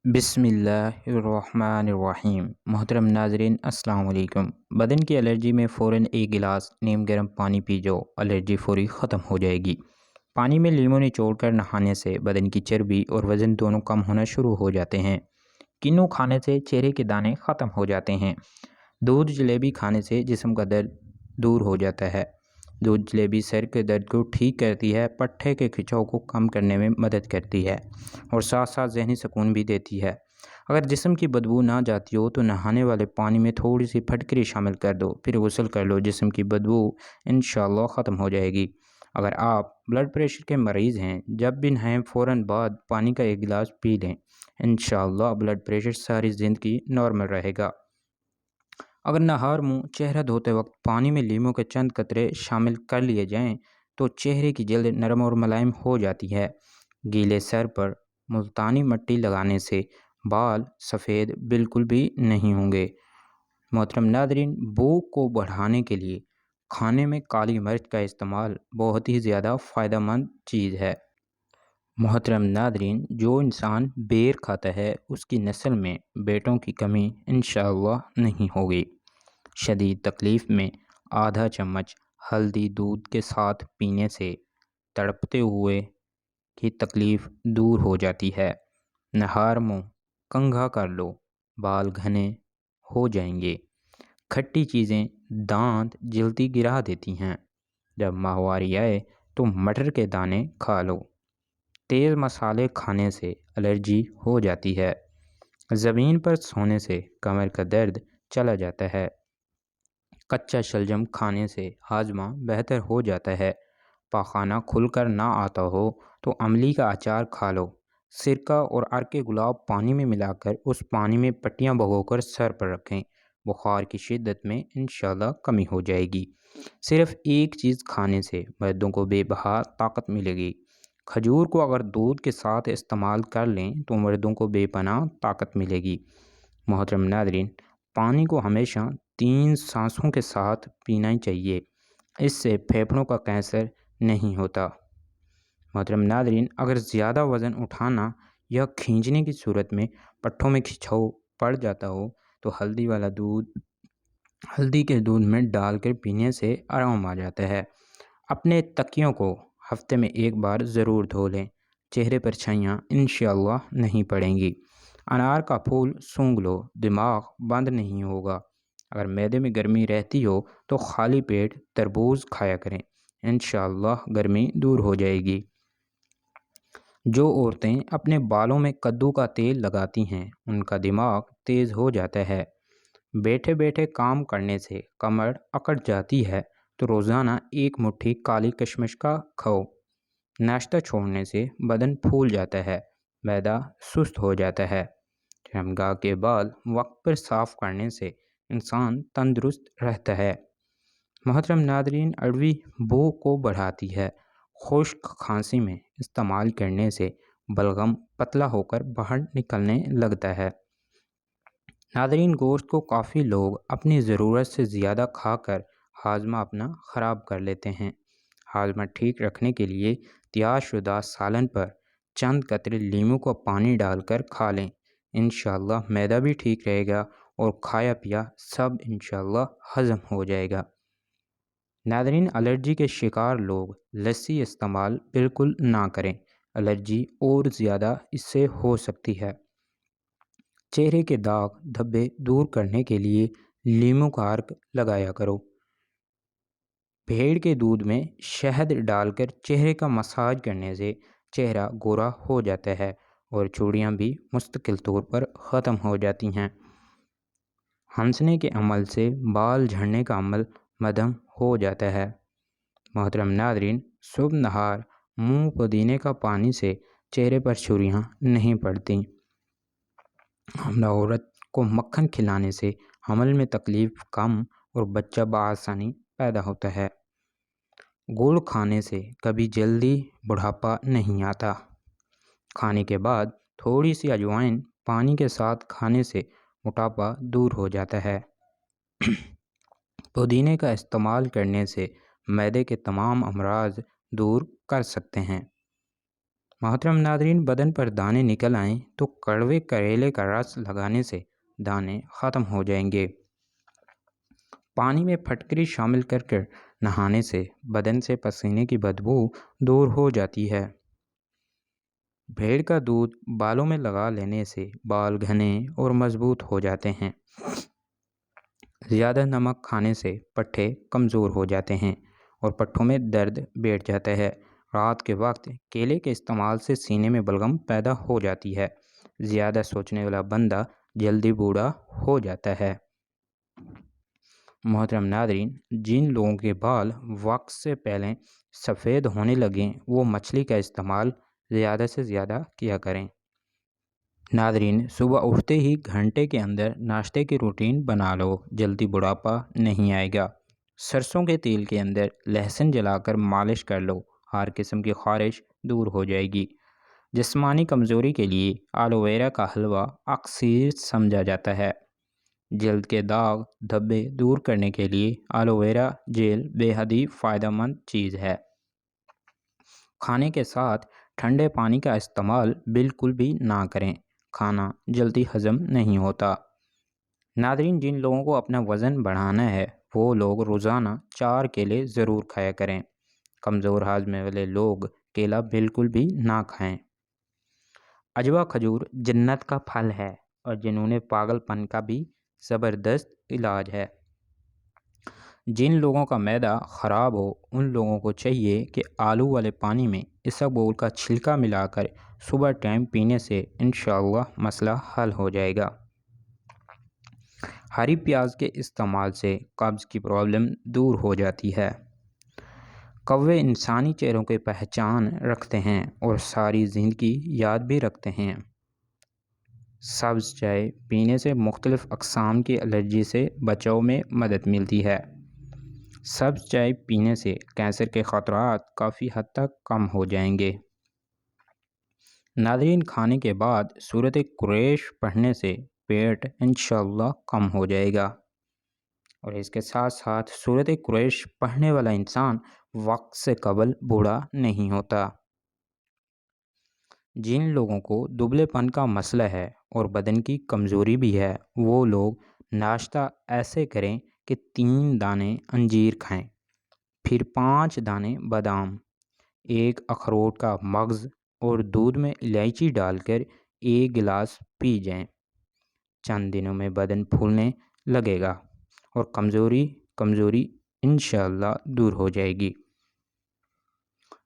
بسم اللہ الرحمن الرحیم۔ محترم ناظرین السلام علیکم۔ بدن کی الرجی میں فوراً ایک گلاس نیم گرم پانی پی جاؤ، الرجی فوری ختم ہو جائے گی۔ پانی میں لیموں نچوڑ کر نہانے سے بدن کی چربی اور وزن دونوں کم ہونا شروع ہو جاتے ہیں۔ کنو کھانے سے چہرے کے دانے ختم ہو جاتے ہیں۔ دودھ جلیبی کھانے سے جسم کا درد دور ہو جاتا ہے۔ دودھ جلیبی سر کے درد کو ٹھیک کرتی ہے، پٹھے کے کھچاؤ کو کم کرنے میں مدد کرتی ہے اور ساتھ ساتھ ذہنی سکون بھی دیتی ہے۔ اگر جسم کی بدبو نہ جاتی ہو تو نہانے والے پانی میں تھوڑی سی پھٹکری شامل کر دو، پھر غسل کر لو، جسم کی بدبو انشاءاللہ ختم ہو جائے گی۔ اگر آپ بلڈ پریشر کے مریض ہیں، جب بھی نہائیں فوراً بعد پانی کا ایک گلاس پی لیں، انشاءاللہ بلڈ پریشر ساری زندگی نارمل رہے گا۔ اگر نہار منہ چہرہ دھوتے وقت پانی میں لیموں کے چند قطرے شامل کر لیے جائیں تو چہرے کی جلد نرم اور ملائم ہو جاتی ہے۔ گیلے سر پر ملتانی مٹی لگانے سے بال سفید بالکل بھی نہیں ہوں گے۔ محترم ناظرین، بو کو بڑھانے کے لیے کھانے میں کالی مرچ کا استعمال بہت ہی زیادہ فائدہ مند چیز ہے۔ محترم ناظرین، جو انسان بیر کھاتا ہے اس کی نسل میں بیٹوں کی کمی انشاءاللہ نہیں ہوگی۔ شدید تکلیف میں آدھا چمچ ہلدی دودھ کے ساتھ پینے سے تڑپتے ہوئے کی تکلیف دور ہو جاتی ہے۔ نہار منہ کنگھا کر لو، بال گھنے ہو جائیں گے۔ کھٹی چیزیں دانت جلدی گرا دیتی ہیں۔ جب ماہواری آئے تو مٹر کے دانے کھا لو۔ تیز مسالے کھانے سے الرجی ہو جاتی ہے۔ زمین پر سونے سے کمر کا درد چلا جاتا ہے۔ کچا شلجم کھانے سے ہاضمہ بہتر ہو جاتا ہے۔ پاخانہ کھل کر نہ آتا ہو تو املی کا اچار کھا لو۔ سرکہ اور عرق گلاب پانی میں ملا کر اس پانی میں پٹیاں بھگو کر سر پر رکھیں، بخار کی شدت میں انشاءاللہ کمی ہو جائے گی۔ صرف ایک چیز کھانے سے مردوں کو بے بہا طاقت ملے گی۔ کھجور کو اگر دودھ کے ساتھ استعمال کر لیں تو مردوں کو بے پناہ طاقت ملے گی۔ محترم ناظرین، پانی کو ہمیشہ 3 سانسوں کے ساتھ پینا چاہیے، اس سے پھیپھڑوں کا کینسر نہیں ہوتا۔ محترم ناظرین، اگر زیادہ وزن اٹھانا یا کھینچنے کی صورت میں پٹھوں میں کھچاؤ پڑ جاتا ہو تو ہلدی کے دودھ میں ڈال کر پینے سے آرام آ جاتا ہے۔ اپنے تکیوں کو ہفتے میں ایک بار ضرور دھو لیں، چہرے پر چھائیاں انشاءاللہ نہیں پڑیں گی۔ انار کا پھول سونگھ لو، دماغ بند نہیں ہوگا۔ اگر معدے میں گرمی رہتی ہو تو خالی پیٹ تربوز کھایا کریں، انشاءاللہ گرمی دور ہو جائے گی۔ جو عورتیں اپنے بالوں میں کدو کا تیل لگاتی ہیں ان کا دماغ تیز ہو جاتا ہے۔ بیٹھے بیٹھے کام کرنے سے کمر اکڑ جاتی ہے تو روزانہ ایک مٹھی کالی کشمش کا کھاؤ۔ ناشتہ چھوڑنے سے بدن پھول جاتا ہے، معدہ سست ہو جاتا ہے۔ شرمگاہ کے بال وقت پر صاف کرنے سے انسان تندرست رہتا ہے۔ محترم ناظرین، اڑوی بو کو بڑھاتی ہے۔ خشک کھانسی میں استعمال کرنے سے بلغم پتلا ہو کر باہر نکلنے لگتا ہے۔ ناظرین، گوشت کو کافی لوگ اپنی ضرورت سے زیادہ کھا کر ہاضمہ اپنا خراب کر لیتے ہیں۔ ہاضمہ ٹھیک رکھنے کے لیے تیار شدہ سالن پر چند قطرے لیموں کا پانی ڈال کر کھا لیں، انشاءاللہ معدہ بھی ٹھیک رہے گا اور کھایا پیا سب انشاءاللہ ہضم ہو جائے گا۔ ناظرین، الرجی کے شکار لوگ لسی استعمال بالکل نہ کریں، الرجی اور زیادہ اس سے ہو سکتی ہے۔ چہرے کے داغ دھبے دور کرنے کے لیے لیموں کا عرق لگایا کرو۔ بھیڑ کے دودھ میں شہد ڈال کر چہرے کا مساج کرنے سے چہرہ گورا ہو جاتا ہے اور چوڑیاں بھی مستقل طور پر ختم ہو جاتی ہیں۔ ہنسنے کے عمل سے بال جھڑنے کا عمل مدھم ہو جاتا ہے۔ محترم ناظرین، صبح نہار منہ پودینے کا پانی سے چہرے پر چھریاں نہیں پڑتی۔ حاملہ عورت کو مکھن کھلانے سے حمل میں تکلیف کم اور بچہ بآسانی پیدا ہوتا ہے۔ گڑ کھانے سے کبھی جلدی بڑھاپا نہیں آتا۔ کھانے کے بعد تھوڑی سی اجوائن پانی کے ساتھ کھانے سے موٹاپا دور ہو جاتا ہے۔ پودینے کا استعمال کرنے سے معدے کے تمام امراض دور کر سکتے ہیں۔ محترم ناظرین، بدن پر دانے نکل آئیں تو کڑوے کریلے کا رس لگانے سے دانے ختم ہو جائیں گے۔ پانی میں پھٹکری شامل کر نہانے سے بدن سے پسینے کی بدبو دور ہو جاتی ہے۔ بھیڑ کا دودھ بالوں میں لگا لینے سے بال گھنے اور مضبوط ہو جاتے ہیں۔ زیادہ نمک کھانے سے پٹھے کمزور ہو جاتے ہیں اور پٹھوں میں درد بیٹھ جاتا ہے۔ رات کے وقت کیلے کے استعمال سے سینے میں بلغم پیدا ہو جاتی ہے۔ زیادہ سوچنے والا بندہ جلدی بوڑھا ہو جاتا ہے۔ محترم ناظرین، جن لوگوں کے بال وقت سے پہلے سفید ہونے لگیں وہ مچھلی کا استعمال زیادہ سے زیادہ کیا کریں۔ ناظرین، صبح اٹھتے ہی گھنٹے کے اندر ناشتے کی روٹین بنا لو، جلدی بڑھاپا نہیں آئے گا۔ سرسوں کے تیل کے اندر لہسن جلا کر مالش کر لو، ہر قسم کی خارش دور ہو جائے گی۔ جسمانی کمزوری کے لیے آلو ویرا کا حلوہ اکثر سمجھا جاتا ہے۔ جلد کے داغ دھبے دور کرنے کے لیے آلو ویرا جیل بے حد ہی فائدہ مند چیز ہے۔ کھانے کے ساتھ ٹھنڈے پانی کا استعمال بالکل بھی نہ کریں، کھانا جلدی ہضم نہیں ہوتا۔ ناظرین، جن لوگوں کو اپنا وزن بڑھانا ہے وہ لوگ روزانہ 4 کیلے ضرور کھایا کریں۔ کمزور ہاضمے والے لوگ کیلا بالکل بھی نہ کھائیں۔ عجوا کھجور جنت کا پھل ہے اور جنون پاگل پن کا بھی زبردست علاج ہے۔ جن لوگوں کا معدہ خراب ہو ان لوگوں کو چاہیے کہ آلو والے پانی میں اسبگول کا چھلکا ملا کر صبح ٹائم پینے سے انشاءاللہ مسئلہ حل ہو جائے گا۔ ہری پیاز کے استعمال سے قبض کی پرابلم دور ہو جاتی ہے۔ کوے انسانی چہروں کی پہچان رکھتے ہیں اور ساری زندگی یاد بھی رکھتے ہیں۔ سبز چائے پینے سے مختلف اقسام کی الرجی سے بچاؤ میں مدد ملتی ہے۔ سبز چائے پینے سے کینسر کے خطرات کافی حد تک کم ہو جائیں گے۔ ناظرین، کھانے کے بعد سورۃ قریش پڑھنے سے پیٹ انشاءاللہ کم ہو جائے گا، اور اس کے ساتھ ساتھ سورۃ قریش پڑھنے والا انسان وقت سے قبل بوڑھا نہیں ہوتا۔ جن لوگوں کو دبلے پن کا مسئلہ ہے اور بدن کی کمزوری بھی ہے وہ لوگ ناشتہ ایسے کریں کہ 3 دانے انجیر کھائیں، پھر 5 دانے بادام، 1 اخروٹ کا مغز اور دودھ میں الائچی ڈال کر 1 گلاس پی جائیں۔ چند دنوں میں بدن پھولنے لگے گا اور کمزوری انشاءاللہ دور ہو جائے گی۔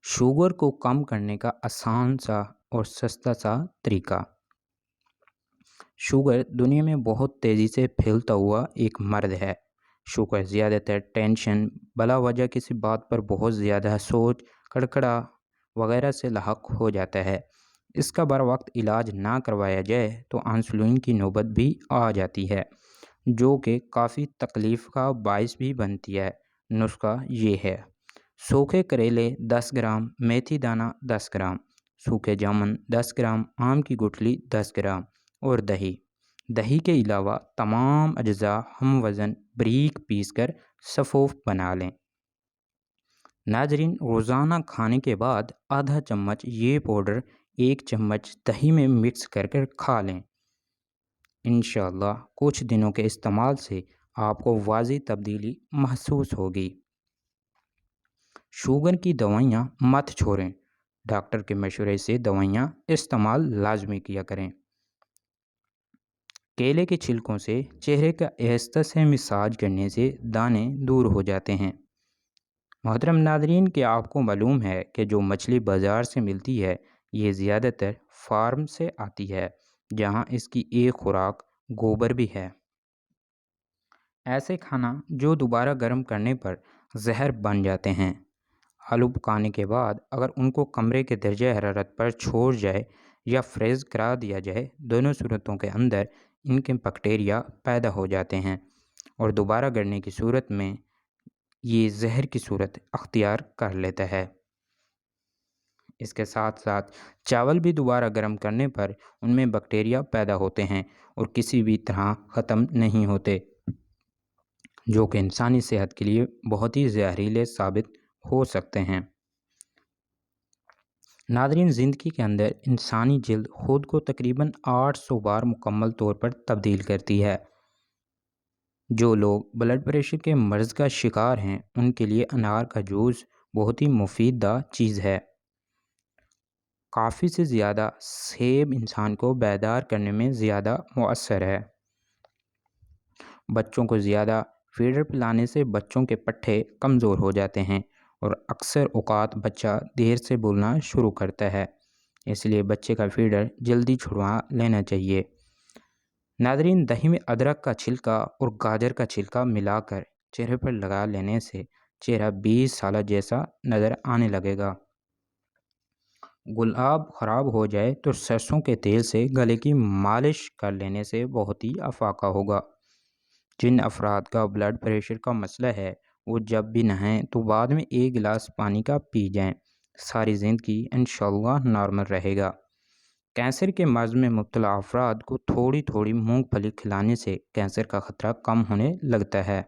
شوگر کو کم کرنے کا آسان سا اور سستا سا طریقہ۔ شوگر دنیا میں بہت تیزی سے پھیلتا ہوا ایک مرض ہے۔ شوگر زیادہ تر ٹینشن، بلا وجہ کسی بات پر بہت زیادہ سوچ، کڑکڑا وغیرہ سے لاحق ہو جاتا ہے۔ اس کا بر وقت علاج نہ کروایا جائے تو انسولین کی نوبت بھی آ جاتی ہے، جو کہ کافی تکلیف کا باعث بھی بنتی ہے۔ نسخہ یہ ہے: سوکھے کریلے 10 گرام، میتھی دانہ 10 گرام، سوکھے جامن 10 گرام، آم کی گٹھلی 10 گرام اور دہی کے علاوہ تمام اجزاء ہم وزن باریک پیس کر سفوف بنا لیں۔ ناظرین، روزانہ کھانے کے بعد آدھا چمچ یہ پاؤڈر 1 چمچ دہی میں مکس کر کھا لیں۔ انشاءاللہ کچھ دنوں کے استعمال سے آپ کو واضح تبدیلی محسوس ہوگی۔ شوگر کی دوائیاں مت چھوڑیں، ڈاکٹر کے مشورے سے دوائیاں استعمال لازمی کیا کریں۔ کیلے کے چھلکوں سے چہرے کا آہستہ سے مساج کرنے سے دانے دور ہو جاتے ہیں۔ محترم ناظرین، کیا آپ کو معلوم ہے کہ جو مچھلی بازار سے ملتی ہے یہ زیادہ تر فارم سے آتی ہے، جہاں اس کی ایک خوراک گوبر بھی ہے۔ ایسے کھانا جو دوبارہ گرم کرنے پر زہر بن جاتے ہیں۔ آلو پکانے کے بعد اگر ان کو کمرے کے درجہ حرارت پر چھوڑ جائے یا فریز کرا دیا جائے، دونوں صورتوں کے اندر ان کے بیکٹیریا پیدا ہو جاتے ہیں اور دوبارہ گرنے کی صورت میں یہ زہر کی صورت اختیار کر لیتا ہے۔ اس کے ساتھ ساتھ چاول بھی دوبارہ گرم کرنے پر ان میں بیکٹیریا پیدا ہوتے ہیں اور کسی بھی طرح ختم نہیں ہوتے، جو کہ انسانی صحت کے لیے بہت ہی زہریلے ثابت ہو سکتے ہیں۔ ناظرین، زندگی کے اندر انسانی جلد خود کو تقریباً 800 بار مکمل طور پر تبدیل کرتی ہے۔ جو لوگ بلڈ پریشر کے مرض کا شکار ہیں ان کے لیے انار کا جوس بہت ہی مفید چیز ہے۔ کافی سے زیادہ سیب انسان کو بیدار کرنے میں زیادہ مؤثر ہے۔ بچوں کو زیادہ فیڈر پلانے سے بچوں کے پٹھے کمزور ہو جاتے ہیں اور اکثر اوقات بچہ دیر سے بولنا شروع کرتا ہے، اس لیے بچے کا فیڈر جلدی چھڑوا لینا چاہیے۔ ناظرین، دہی میں ادرک کا چھلکا اور گاجر کا چھلکا ملا کر چہرے پر لگا لینے سے چہرہ 20 سالہ جیسا نظر آنے لگے گا۔ گلاب خراب ہو جائے تو سرسوں کے تیل سے گلے کی مالش کر لینے سے بہت ہی افاقہ ہوگا۔ جن افراد کا بلڈ پریشر کا مسئلہ ہے وہ جب بھی نہائیں تو بعد میں 1 گلاس پانی کا پی جائیں، ساری زندگی انشاءاللہ نارمل رہے گا۔ کینسر کے مرض میں مبتلا افراد کو تھوڑی تھوڑی مونگ پھلی کھلانے سے کینسر کا خطرہ کم ہونے لگتا ہے۔